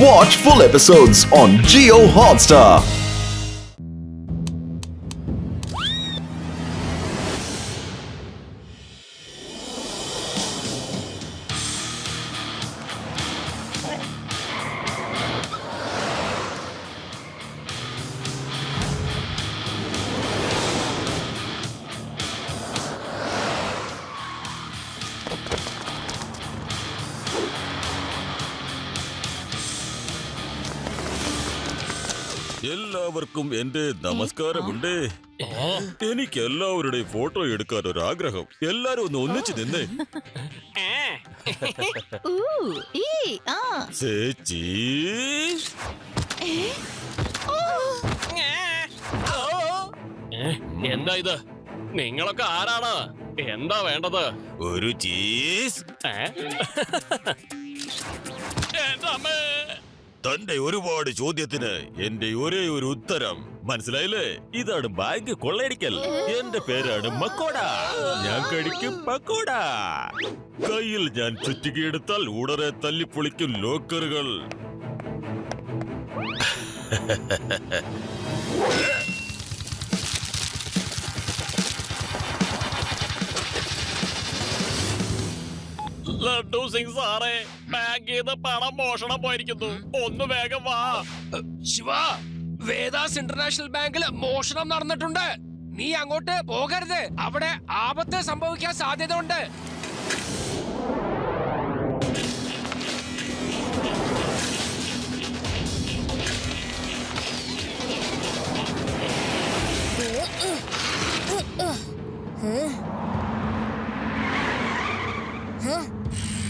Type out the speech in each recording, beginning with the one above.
Watch full episodes on Jio Hotstar. എല്ലാവർക്കും എന്റെ നമസ്കാരമുണ്ട്. എനിക്ക് എല്ലാവരുടെയും ഫോട്ടോ എടുക്കാൻ ഒരു ആഗ്രഹം. എല്ലാരും ഒന്ന് ഒന്നിച്ച് നിന്നേ. ചേച്ചി എന്താ ഇത്? നിങ്ങളൊക്കെ ആരാണ്? എന്താ വേണ്ടത്? ഒരു ചീസ്. എന്റെ അമ്മേ! തന്റെ ഒരുപാട് ചോദ്യത്തിന് എന്റെ ഒരേ ഒരു ഉത്തരം മനസ്സിലായില്ലേ? ഇതാണ് ബാങ്ക് കൊള്ളയടിക്കൽ. എന്റെ പേരാണ് മക്കോട. ഞാൻ കഴിക്കും പക്കോട. കയ്യിൽ ഞാൻ ചുറ്റികയെടുത്താൽ ഉടനെ തല്ലിപ്പൊളിക്കും ലോക്കറുകൾ. ലഡ്ഡു സിംഗ് സാറേ, ബാങ്കിൽ നിന്ന് പണം മോഷണം പോയിരിക്കുന്നു. ഒന്ന് വേഗം വാ. ശിവ, വേദാസ് ഇന്റർനാഷണൽ ബാങ്കിൽ മോഷണം നടന്നിട്ടുണ്ട്. നീ അങ്ങോട്ട് പോകരുത്. അവിടെ ആപത്ത് സംഭവിക്കാൻ സാധ്യതയുണ്ട്.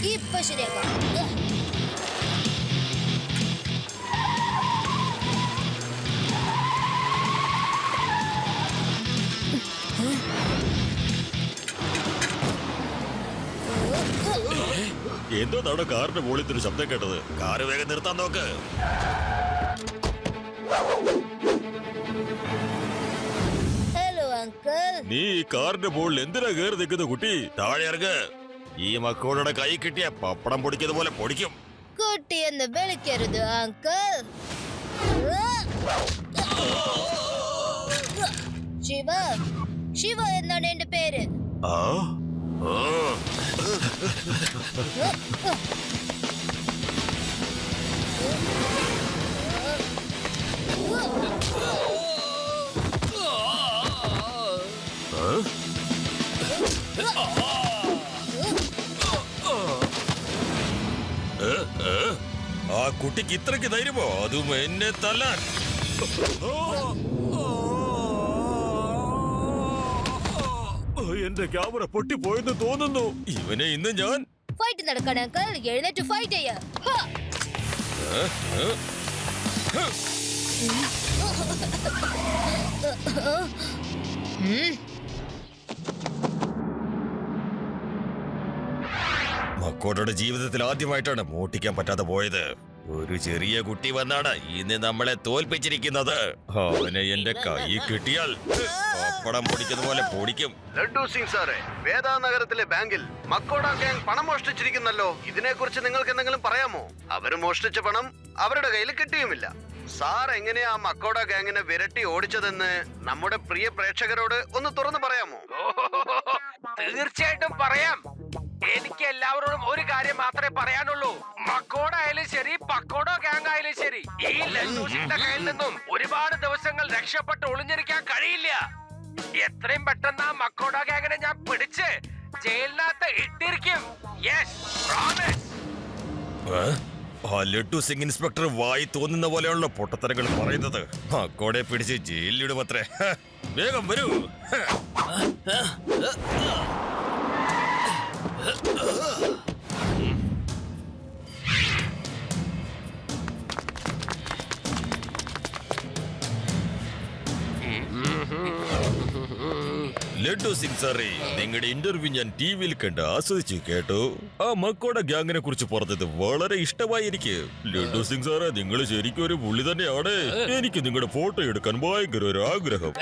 ഇപ്പൊ ശരിയാക്കാം. എന്തോന്നാണ് കാറിന്റെ മുകളിൽ ശബ്ദം കേട്ടത്? കാറ് വേഗം നിർത്താൻ നോക്ക്. Hello uncle. നീ ഈ കാറിന്റെ മുകളിൽ എന്തിനാ കയറി നിൽക്കുന്ന കുട്ടി? താഴെ ഇറങ്ങ്. ഈ മക്കോടെ കൈ കിട്ടിയ പപ്പടം പൊടിക്കുന്ന പോലെ പൊടിക്കും. കുട്ടിയെന്ന് വിളിക്കരുത് അങ്കിൾ. ശിവ, ശിവ എന്നാണ് എന്റെ പേര്. ആ ആ. ആ കുട്ടിക്ക് ഇത്രയ്ക്ക് ധൈര്യമോ? അതും എന്നെ തല്ലാൻ. എന്റെ ക്യാമറ പൊട്ടിപ്പോയെന്ന് തോന്നുന്നു. ഇവനെ ഇന്ന് ഞാൻ ഫൈറ്റ് നടക്കണം അങ്കിൾ. എഴുന്നേറ്റ് ഫൈറ്റ് ചെയ്യ. മക്കോട്ടയുടെ ജീവിതത്തിൽ ആദ്യമായിട്ടാണ് മോട്ടിക്കാൻ പറ്റാതെ പോയത്. ഒരു ചെറിയ കുട്ടി വന്നാണ് ഇന്ന് നമ്മളെ തോൽപ്പിച്ചിരിക്കുന്നത്. അവനെ എന്റെ കൈ കിട്ടിയാൽ പപ്പടം പൊടിക്കുന്ന പോലെ പൊടിക്കും. ലഡ്ഡു സിംഗ് സാറേ, വേദാ നഗരത്തിലെ ബാങ്കിൽ മക്കോട ഗ്യാങ് പണം മോഷ്ടിച്ചിരിക്കുന്നല്ലോ. ഇതിനെക്കുറിച്ച് നിങ്ങൾക്ക് എന്തെങ്കിലും പറയാമോ? അവര് മോഷ്ടിച്ച പണം അവരുടെ കയ്യിൽ കിട്ടിയുമില്ല. സാർ എങ്ങനെയാ ആ മക്കോട ഗ്യാങ്ങിനെ വിരട്ടി ഓടിച്ചതെന്ന് നമ്മുടെ പ്രിയ പ്രേക്ഷകരോട് ഒന്ന് തുറന്നു പറയാമോ? തീർച്ചയായിട്ടും പറയാം. എനിക്ക് എല്ലാവരോടും ഒരു കാര്യം മാത്രമേ പറയാനുള്ളൂ. മക്കോട ആയാലും ശരി, പക്കോട ഗ്യാങ് ആയാലും ശരി, ഈ ലഡ്ഡൂസിന്റെ കയ്യിൽ നിന്നും ഒരുപാട് ദിവസങ്ങൾ രക്ഷപ്പെട്ട് ഒളിഞ്ഞിരിക്കാൻ കഴിയില്ല. എത്രയും പെട്ടെന്ന് ആ മക്കോട ഗ്യാങ്ങിനെ ഞാൻ പിടിച്ച് ജയിലിനകത്ത് ഇട്ടിരിക്കും. Yes, promise. ആ ലഡ്ഡു സിംഗ് ഇൻസ്പെക്ടർ വായി തോന്നുന്ന പോലെയുള്ള പൊട്ടത്തരങ്ങൾ പറയുന്നത്. മക്കോടെ പിടിച്ച് ജയിലിലിടുമത്രേ. വേഗം വരൂ. ലഡ്ഡു സിംഗ് സാറേ, നിങ്ങളുടെ ഇന്റർവ്യൂ ഞാൻ ടിവിയിൽ കണ്ട് ആസ്വദിച്ചു കേട്ടു. ആ മക്കോടെ ഗ്യാങ്ങിനെ കുറിച്ച് പറഞ്ഞത് വളരെ ഇഷ്ടമായി എനിക്ക്. ലഡ്ഡു സിംഗ് സാറേ, നിങ്ങൾ ശരിക്കും ഒരു പുള്ളി തന്നെയാണ്. എനിക്ക് നിങ്ങളുടെ ഫോട്ടോ എടുക്കാൻ ഭയങ്കര ഒരു ആഗ്രഹം.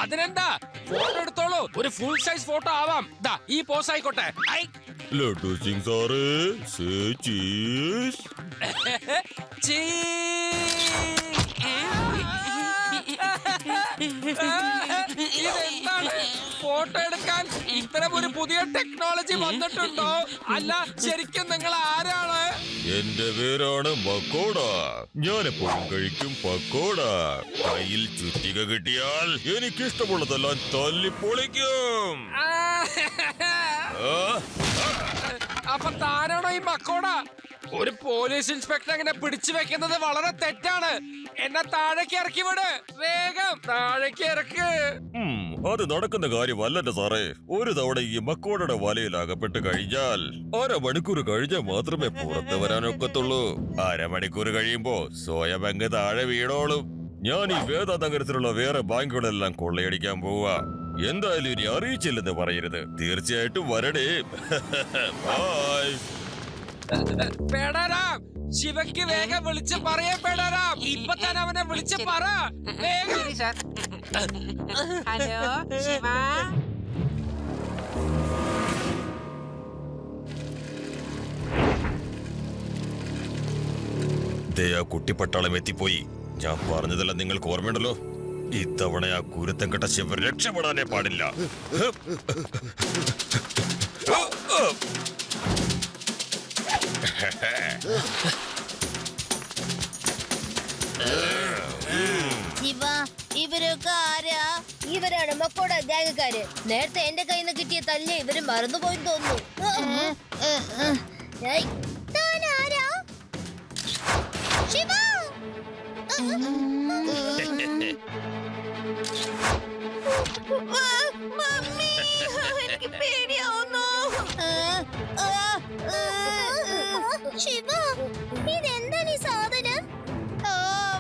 അതിനെന്താ, ഫോട്ടോ എടുത്തോളൂ. ഒരു ഫുൾ സൈസ് ഫോട്ടോ ആവാം. ദാ ഈ പോസ് ആയിക്കോട്ടെ. Laddu Singh sir cheese. ഇതെന്താണ്? ഫോട്ടോ എടുക്കാൻ ഇത്തരം ഒരു പുതിയ ടെക്നോളജി വന്നിട്ടുണ്ടോ? അല്ല, ശരിക്കും നിങ്ങൾ ആരാണ്? എന്റെ പേരാണ് മക്കോട. ഞാനെപ്പോഴും കഴിക്കും പക്കോട. കയ്യിൽ ചുറ്റിക കിട്ടിയാൽ എനിക്കിഷ്ടമുള്ളതെല്ലാം തല്ലിപ്പൊളിക്കും. അപ്പൊ താനാണോ ഈ മക്കോട? ഒരു പോലീസ് ഇൻസ്പെക്ടർ അങ്ങനെ പിടിച്ചു വെക്കുന്നത് വളരെ തെറ്റാണ്. എന്നെ താഴേക്ക് ഇറക്കി വിട്, വേഗം താഴേക്ക് ഇറക്ക്. അത് നടക്കുന്ന കാര്യമല്ലെന്റെ സാറേ. ഒരു തവണ ഈ മക്കോടയുടെ വലയിൽ അകപ്പെട്ട് കഴിഞ്ഞാൽ അരമണിക്കൂർ കഴിഞ്ഞാൽ മാത്രമേ പുറത്തു വരാനൊക്കത്തുള്ളൂ. അരമണിക്കൂർ കഴിയുമ്പോ സ്വയം അങ്ങ് താഴെ വീണോളും. ഞാൻ ഈ വേദ നഗരത്തിലുള്ള വേറെ ബാങ്കുകളെല്ലാം കൊള്ളയടിക്കാൻ പോവാ. എന്തായാലും ഇനി അറിയിച്ചില്ലെന്ന് പറയരുത്. തീർച്ചയായിട്ടും വരണേ. ബൈ. പേടാരാം, ശിവയ്ക്ക് വേഗം വിളിച്ച് പറയാ. പേടാരാം, ഇപ്പൊ തന്നെ അവനെ വിളിച്ച് പറ വേഗം. ഹലോ ശിവ. ആ കുട്ടിപ്പട്ടാളം എത്തിപ്പോയി. ഞാൻ പറഞ്ഞതെല്ലാം നിങ്ങൾക്ക് ഓർമ്മയുണ്ടല്ലോ. ഇത്തവണ ആ കുരുത്തം കെട്ട ശിവ രക്ഷപ്പെടാനേ പാടില്ല. ശിവ, ഇവരൊക്കെ ആരാ? ഇവരാണ് മക്കോട ഗാങ്കാര്. നേരത്തെ എന്റെ കയ്യിൽ നിന്ന് കിട്ടിയ തല്ല് ഇവര് മറന്നുപോയെന്ന് തോന്നുന്നു. ഏയ്, താനാരാ? ശിവ! മമ്മി, എനിക്ക് പേടിയാവുന്നു. ശിവ, ഇതെന്താണ് ഈ സാധനം? ഓ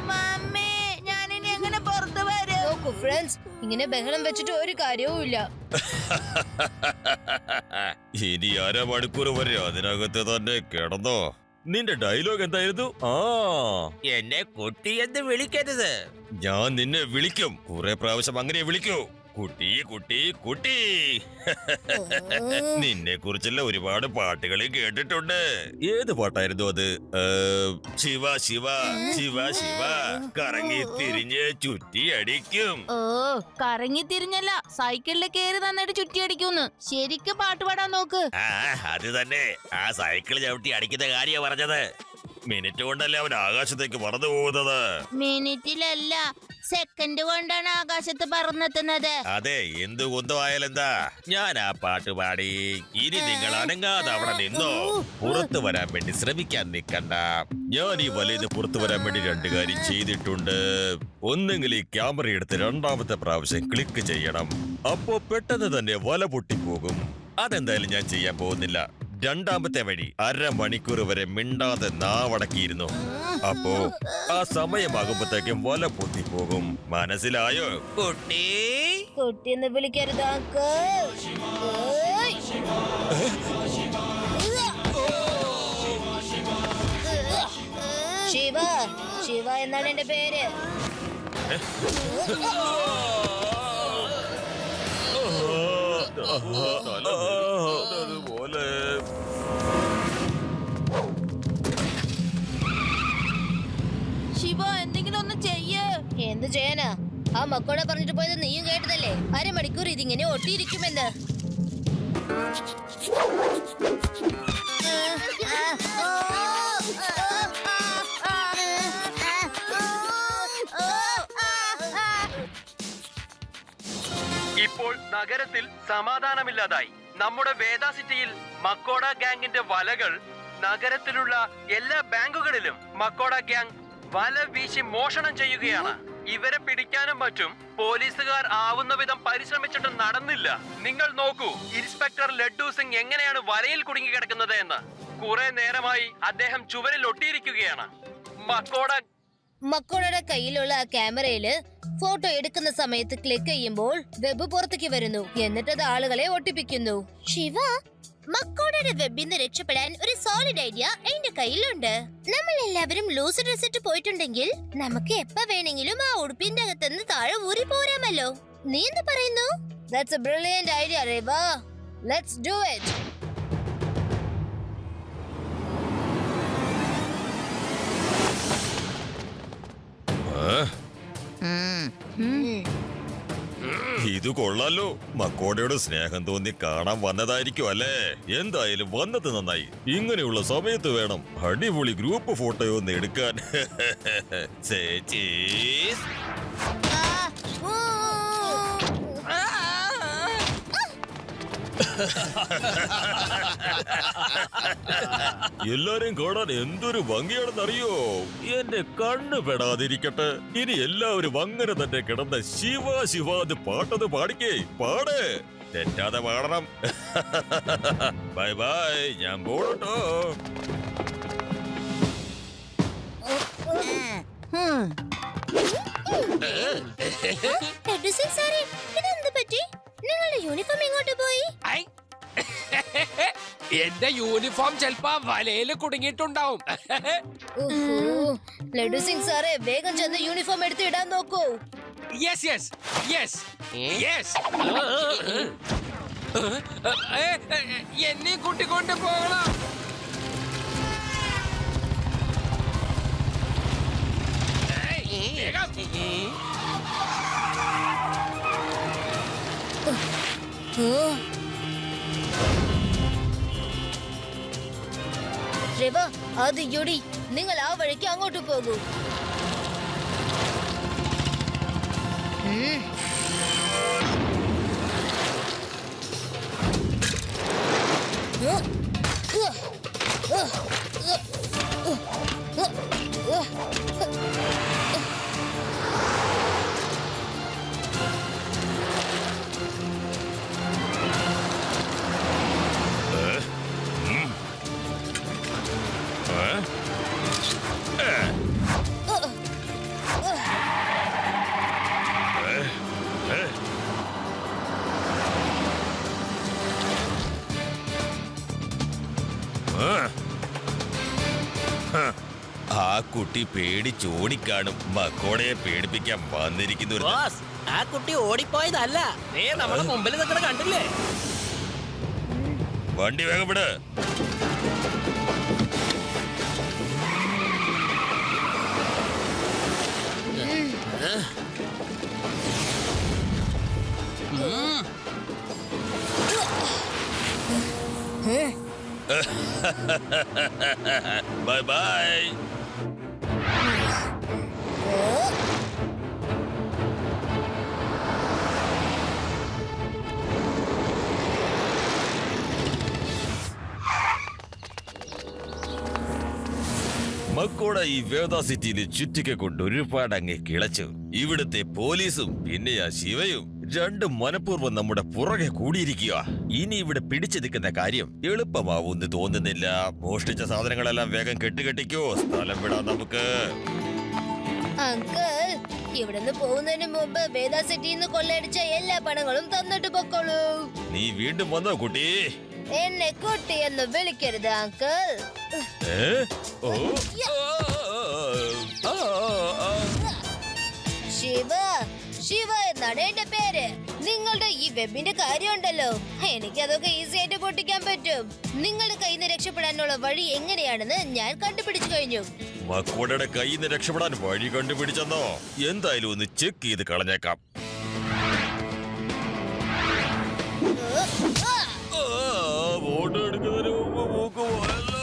മമ്മി, ഞാനിനി എങ്ങനെ പുറത്തു വരും? നോക്കൂ ഫ്രണ്ട്സ്, ഇങ്ങനെ ബഹളം വെച്ചിട്ട് ഒരു കാര്യവും ഇല്ല. ഇനി അരമണിക്കൂർ വരെ അതിനകത്ത് തന്നെ കിടന്നോ. നിന്റെ ഡയലോഗ് എന്തായിരുന്നു? എന്നെ കുട്ടി എന്ന് വിളിക്കരുത്. ഞാൻ നിന്നെ വിളിക്കും. കുറെ പ്രാവശ്യം അങ്ങനെ വിളിക്കൂ. കുട്ടി കുട്ടി കുട്ടി. നിന്നെ കുറിച്ചുള്ള ഒരുപാട് പാട്ടുകൾ കേട്ടിട്ടുണ്ട്. ഏത് പാട്ടായിരുന്നു അത്? ശിവ ശിവ ശിവ ശിവ കറങ്ങി തിരിഞ്ഞ് ചുറ്റി അടിക്കും. ഓ, കറങ്ങി തിരിഞ്ഞല്ല, സൈക്കിളിൽ കയറി നന്നായിട്ട് ചുറ്റി അടിക്കുന്നു. ശരിക്കും പാട്ട് പാടാൻ നോക്ക്. അത് തന്നെ. ആ സൈക്കിൾ ചവിട്ടി അടിക്കുന്ന കാര്യ പറഞ്ഞത്. മിനിറ്റ് കൊണ്ടല്ലേ അവൻ ആകാശത്തേക്ക് പറന്നു പോകുന്നത്. മിനിറ്റിലല്ല, സെക്കൻഡ് കൊണ്ടാണ് ആകാശത്ത് പറന്നെത്തുന്നത്. അതെ, എന്ത് കുന്തമായാലെന്താ. ഞാൻ ആ പാട്ട് പാടി. ഇനി നിങ്ങൾ അനങ്ങാതെ അവിടെ നിന്നോ. പുറത്തു വരാൻ വേണ്ടി ശ്രമിക്കാൻ നിൽക്കണ്ട. ഞാൻ ഈ വലയിന്ന് പുറത്തു വരാൻ വേണ്ടി രണ്ട് കാര്യം ചെയ്തിട്ടുണ്ട്. ഒന്നെങ്കിൽ ഈ ക്യാമറ എടുത്ത് രണ്ടാമത്തെ പ്രാവശ്യം ക്ലിക്ക് ചെയ്യണം. അപ്പോ പെട്ടെന്ന് തന്നെ വല പൊട്ടിപ്പോകും. അതെന്തായാലും ഞാൻ ചെയ്യാൻ പോകുന്നില്ല. രണ്ടാമത്തെ വഴി, അരമണിക്കൂർ വരെ മിണ്ടാതെ നാവടക്കിയിരുന്നു. അപ്പോ ആ സമയമാകുമ്പോഴത്തേക്കും വല പൊട്ടിപ്പോകും. മനസ്സിലായോ കുട്ടി? കുട്ടിന്ന് വിളിക്കരുത് അങ്കിൾ. ശിവ, ശിവ എന്നാണ് എന്റെ പേര്. അതുപോലെ ശിവ, എന്തെങ്കിലും ഒന്ന് ചെയ്യ്. എന്ത് ചെയ്യാനാ? ആ മക്കോട പറഞ്ഞിട്ട് പോയത് നീയും കേട്ടതല്ലേ? അരമണിക്കൂർ ഇതിങ്ങനെ ഒട്ടിയിരിക്കുമെന്ന്. ഇപ്പോൾ നഗരത്തിൽ സമാധാനമില്ലാതായി. നമ്മുടെ വേദ സിറ്റിയിൽ മക്കോട ഗാങ്ങിന്റെ വലകൾ നഗരത്തിലുള്ള എല്ലാ ബാങ്കുകളിലും മക്കോട ഗാങ് വല വീശി മോഷണം ചെയ്യുകയാണ്. ഇവരെ പിടിക്കാനും മറ്റും പോലീസുകാർ ആവുന്ന വിധം പരിശ്രമിച്ചിട്ട് നടന്നില്ല. നിങ്ങൾ നോക്കൂ, ഇൻസ്പെക്ടർ ലഡ്ഡു സിംഗ് എങ്ങനെയാണ് വലയിൽ കുടുങ്ങി കിടക്കുന്നത് എന്ന്. കുറെ നേരമായി അദ്ദേഹം ചുവരിൽ ഒട്ടിയിരിക്കുകയാണ്. മക്കോടയുടെ കയ്യിലുള്ള ആ ക്യാമറയില് ഫോട്ടോ എടുക്കുന്ന സമയത്ത് ക്ലിക്ക് ചെയ്യുമ്പോൾ വെബ് പുറത്തേക്ക് വരുന്നു. എന്നിട്ട് അത് ആളുകളെ ഒട്ടിപ്പിക്കുന്നു. ശിവ, മക്കോടയുടെ വെബിന്ന് രക്ഷപ്പെടാൻ ഒരു സോളിഡ് ഐഡിയ എന്റെ കയ്യിലുണ്ട്. നമ്മൾ എല്ലാവരും ലൂസ് ഡ്രസ് ഇട്ട് പോയിട്ടുണ്ടെങ്കിൽ നമുക്ക് എപ്പ വേണമെങ്കിലും ആ ഉടുപ്പിന്റെ അകത്തുനിന്ന് താഴെ ഊരി പോരാമല്ലോ. നീ എന്ത് പറയുന്നു? That's a brilliant idea, Reva. Let's do it. കൊള്ളാലോ, മക്കോടയോട് സ്നേഹം തോന്നി കാണാൻ വന്നതായിരിക്കും അല്ലേ? എന്തായാലും വന്നത് നന്നായി. ഇങ്ങനെയുള്ള സമയത്ത് വേണം അടിപൊളി ഗ്രൂപ്പ് ഫോട്ടോയോ ഒന്ന് എടുക്കാൻ. ചേച്ചീസ്. എല്ലാരെയും കാണാൻ എന്തൊരു ഭംഗിയാണെന്നറിയോ? എന്റെ കണ്ണ് പെടാതിരിക്കട്ടെ. ഇനി എല്ലാവരും അങ്ങനെ തന്നെ കിടന്ന ശിവ ശിവാത് പാട്ടത് പാടിക്കേ. പാട്, തെറ്റാതെ പാടണം. ബൈ ബൈ, ഞാൻ പോട്ടോ. നിങ്ങളുടെ യൂണിഫോം എങ്ങോട്ട് പോയി? എന്റെ യൂണിഫോം ചെലപ്പോ വലയില് കുടുങ്ങിയിട്ടുണ്ടാവും. ലഡു സിംഗ് സാറേ, വേഗം ചെന്ന് യൂണിഫോം എടുത്ത് ഇടാൻ നോക്കൂ. Yes yes yes yes. എന്നെ കൂട്ടിക്കൊണ്ട് പോകണം. രവ, അത് യുടി, നിങ്ങൾ ആ വഴിക്ക് അങ്ങോട്ട് പോകൂ. ആ കുട്ടി പേടിച്ചോടിക്കാണും. മക്കോടയെ പേടിപ്പിക്കാൻ വന്നിരിക്കുന്നു. ആ കുട്ടി ഓടിപ്പോയതല്ല, നമ്മളെ മുമ്പിൽ നിൽക്കണ കണ്ടില്ലേ? വണ്ടി വേഗം വിട്. Bye bye. മക്കോട ഈ വേദ സിറ്റിയിലെ ചുറ്റിക കൊണ്ട് ഒരുപാട് അങ്ങേ കിളച്ചു. ഇവിടുത്തെ പോലീസും പിന്നെ ആ ശിവയും രണ്ടും മനഃപൂർവ്വം നമ്മുടെ പുറകെ കൂടിയിരിക്കുക. ഇനി ഇവിടെ പിടിച്ചു നിൽക്കുന്ന കാര്യം എളുപ്പമാവൂന്ന് തോന്നുന്നില്ല. മോഷ്ടിച്ച സാധനങ്ങളെല്ലാം വേഗം കെട്ടുകെട്ടിക്കോ. സ്ഥലം വിടാം നമുക്ക്. അങ്കിൾ, ഇവിടുന്ന് പോകുന്നതിന് മുമ്പ് വേദ സിറ്റിന്ന് കൊള്ളയടിച്ച എല്ലാ പണങ്ങളും തന്നിട്ട് പൊക്കോളൂ. നീ വീണ്ടും വന്നോ കുട്ടി? എന്നെ കുട്ടി എന്ന് വിളിക്കരുത് അങ്കിൾ. ശിവ, ശിവ എന്നാണ് എന്റെ പേര്. നിങ്ങളുടെ ഈ വെബിന്റെ കാര്യമുണ്ടല്ലോ, എനിക്കതൊക്കെ ഈസി ആയിട്ട് പൊട്ടിക്കാൻ പറ്റും. നിങ്ങളുടെ കയ്യിൽ നിന്ന് രക്ഷപ്പെടാനുള്ള വഴി എങ്ങനെയാണെന്ന് ഞാൻ കണ്ടുപിടിച്ചു കഴിഞ്ഞു. മക്കോടയുടെ കയ്യിൽ നിന്ന് രക്ഷപ്പെടാൻ വഴി കണ്ടുപിടിച്ചെന്നോ? എന്തായാലും ഒന്ന് ചെക്ക് ചെയ്ത് കളഞ്ഞേക്കാം. വോട്ട് എടുക്കുന്നതിന് മുമ്പ് മൂക്ക് പോയല്ലോ.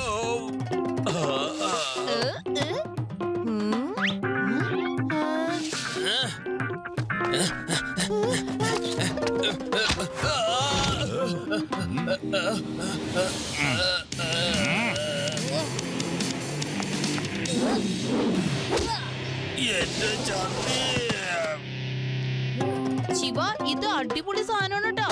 എന്റെ ചന്തി. ശിവ, ഇത് അടിപൊളി സാധനമാണ് കേട്ടോ.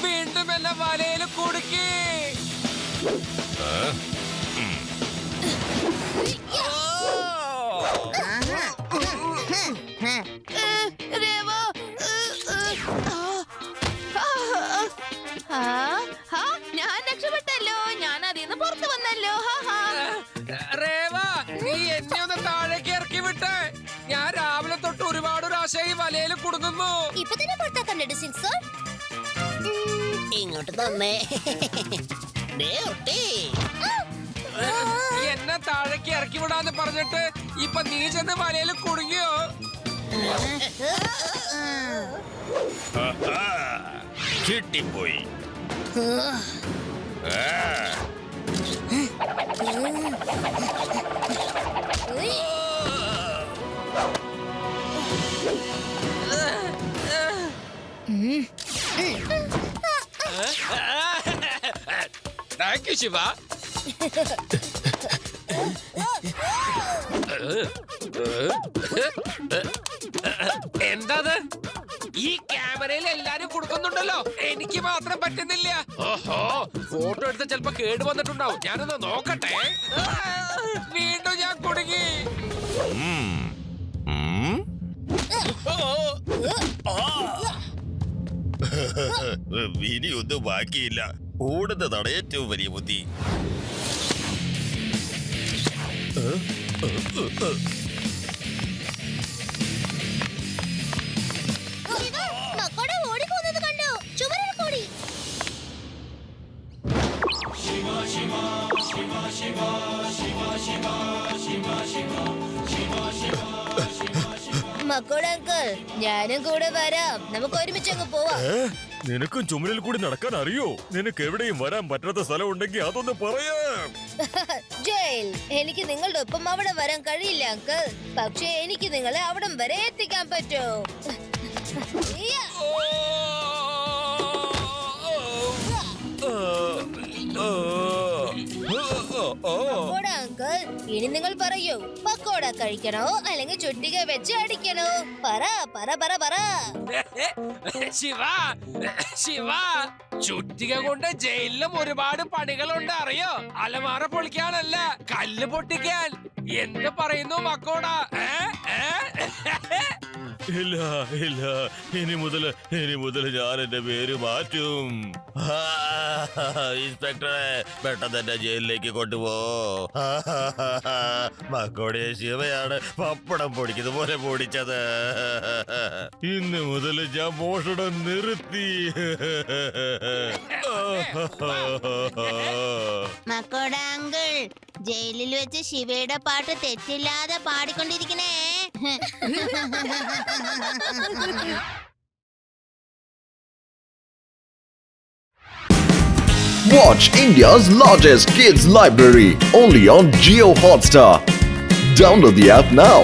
വീണ്ടും എന്നെ വലയിൽ കുടുക്കി. ഞാൻ രക്ഷപ്പെട്ടല്ലോ. ഞാൻ അതിൽ നിന്ന് പുറത്തു വന്നല്ലോ. രേവ, നീ എന്നെ തമാശയായി വലയിൽ കുടുങ്ങുന്നു. ഇപ്പൊ തന്നെ പുറത്താക്കാൻ ഡിസിംഗ് സർ. ഇങ്ങോട്ട് തന്നെ. ദേ ഒട്ടി. എന്നെ താഴേക്ക് ഇറക്കി വിടാന്ന് പറഞ്ഞിട്ട് ഇപ്പൊ നീ ചെന്ന് വലയിൽ കുടുങ്ങിയോ? കിട്ടിപ്പോയി. Thank you Shiva. എന്താ ഈ ക്യാമറയിൽ എല്ലാരും കൊടുക്കുന്നുണ്ടല്ലോ, എനിക്ക് മാത്രം പറ്റുന്നില്ല. ഓഹോ, ഫോട്ടോ എടുത്ത് ചിലപ്പോ കേട് വന്നിട്ടുണ്ടാവും. ഞാനൊന്ന് നോക്കട്ടെ. വീണ്ടും ഞാൻ കുടുങ്ങി. ഇനിയൊന്നും ബാക്കിയില്ല. ഓടുന്നതാണ് ഏറ്റവും വലിയ ബുദ്ധി. മക്കോട ഓടിപ്പോകുന്നത് കണ്ടോ? ചുവരിൽ കൂടി. മക്കോട അങ്കിൾ, ഞാനും കൂടെ വരാം. നമുക്ക് ഒരുമിച്ച് അങ്ങ് പോവാം. നിനക്കും ചുമലിൽ കൂടി നടക്കാൻ അറിയോ? നിനക്ക് എവിടെയും വരാൻ പറ്റാത്ത സ്ഥലം ഉണ്ടെങ്കിൽ അതൊന്ന് പറയാം. ജയിൽ, എനിക്ക് നിങ്ങളുടെ ഒപ്പം അവിടെ വരാൻ കഴിയില്ല അങ്കിൾ. പക്ഷേ എനിക്ക് നിങ്ങളെ അവിടം വരെ എത്തിക്കാൻ പറ്റൂ. പക്കോട അങ്കിൾ, ഇനി നിങ്ങൾ പറയൂ, പക്കോട കഴിക്കണോ അല്ലെങ്കിൽ ചുറ്റിക വെച്ച് അടിക്കണോ? പറ പറ പറ പറ. ശിവ, ശിവ, ചുറ്റിക കൊണ്ട് ജയിലിലും ഒരുപാട് പണികളുണ്ട് അറിയോ? അലമാര പൊളിക്കാനല്ല, കല്ല് പൊട്ടിക്കാൻ. എന്ത് പറയുന്നു മക്കോട? ഇല്ല ഇല്ല, ഇനി മുതൽ ഞാൻ എന്റെ പേര് മാറ്റും. ഇൻസ്പെക്ടറെ, പെട്ടെന്ന് എന്നെ ജയിലിലേക്ക് കൊണ്ടുപോ. മക്കോടെ ശിവയാണ് പപ്പടം പൊടിക്കുന്നത് പോലെ പൊടിച്ചത്. ഇന്ന് മുതൽ ഞാൻ മോഷണം നിർത്തി. മക്കോട അങ്കിൾ, ജയിലിൽ വെച്ച് ശിവയുടെ പാട്ട് തെറ്റില്ലാതെ പാടിക്കൊണ്ടിരിക്കണേ. Watch India's largest kids library only on Jio Hotstar. Download the app now.